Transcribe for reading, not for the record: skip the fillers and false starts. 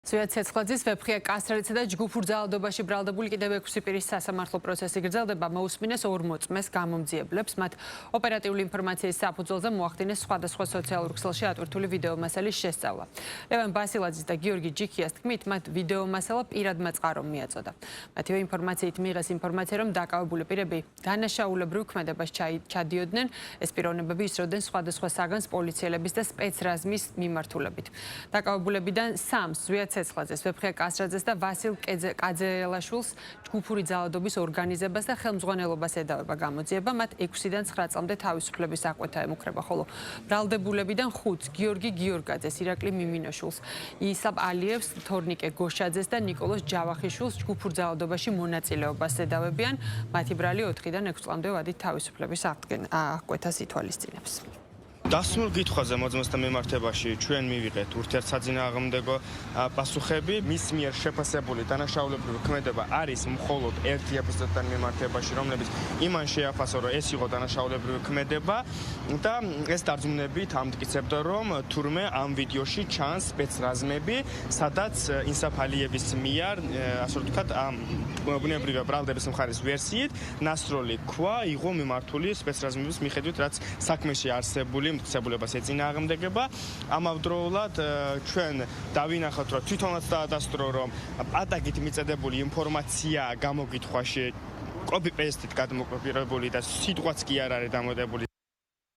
ზვიად ცეცხლაძის ვეფხია კასტრალიცა და ჯგუფურ ძალადობაში ბრალდებული კიდევ 6 პირის სასამართლო პროცესი გრძელდება. მოусმინეს 40 წმეს გამომძიებლებს. მათ ოპერატიული ინფორმაციის საფუძველზე მოახდინეს სხვადასხვა სოციალურ ქსელში ატვირთული ვიდეო მასალის შესწავლა. ლევან ბასილაძის და გიორგი ჯიქიას თქმით, მათ ვიდეო მასალა პირადმა წყარომ მიაწოდა. მათივე ინფორმაციით მიიღეს ინფორმაცია, რომ დაკავებული პირები დანაშაულებრივ ქმედებას ჩადიოდნენ. ეს პიროვნებები ისროდნენ სხვადასხვა საგანს პოლიციელების და სპეცრაზმის მიმართულებით. დაკავებულებიდან სამს ზვიად ცეცხლაძეს, ვეფხია კასტრაძეს და ვასილ კაძელაშვილს ჯგუფური ძალადობის ორგანიზებას და ხელმძღვანელობას ედავება გამოძიება. მათ 6-დან 9 წლამდე თავისუფლების აღკვეთა ემუქრება, ხოლო ბრალდებულებიდან 5 გიორგი გიორგაძეს, ირაკლი მიმინოშვილს, ისაბ ალიევს, თორნიკე გოშაძეს და ნიკოლოზ ჯავახიშვილს ჯგუფურ ძალადობაში მონაწილეობას ედავებიან. მათი ბრალი 4-დან 6 წლამდე ვადით თავისუფლების აღკვეთას ითვალისწინებს. დასმულ კითხვაზე მოძმოსთან მიმართებაში ჩვენ მივიღეთ ურთიერთსაძინააღმდეგო პასუხები. მის მიერ შეფასებული დანაშაულებრივი ქმედება არის მხოლოდ ერთი ეპიზოდთან მიმართებაში, რომლებიც იმან შეაფასა, რომ ეს იყო დანაშაულებრივი ქმედება და ეს დარწმუნებით ამტკიცებდა, რომ თურმე ამ ვიდეოში ჩანს სპეცრაზმები, სადაც ინსაფ ალიევის მიერ, ასე ვთქვათ, ამ ბუნებრივი ბრალდების მხარის ვერსიით ნასროლი ქვა იყო მიმართული სპეცრაზმების მიხედვით, რაც საქმეში არსებული მტკიცებულებას ეწინააღმდეგება. ამავდროულად ჩვენ დავინახავთ, რომ თვითონაც დაადასტურო, რომ ატაკით მიწედებული ინფორმაცია გამოგითხვაში კოპი-პეისტით გადმოკოპირებული და სიტყვაც კი არ არის დამოდებული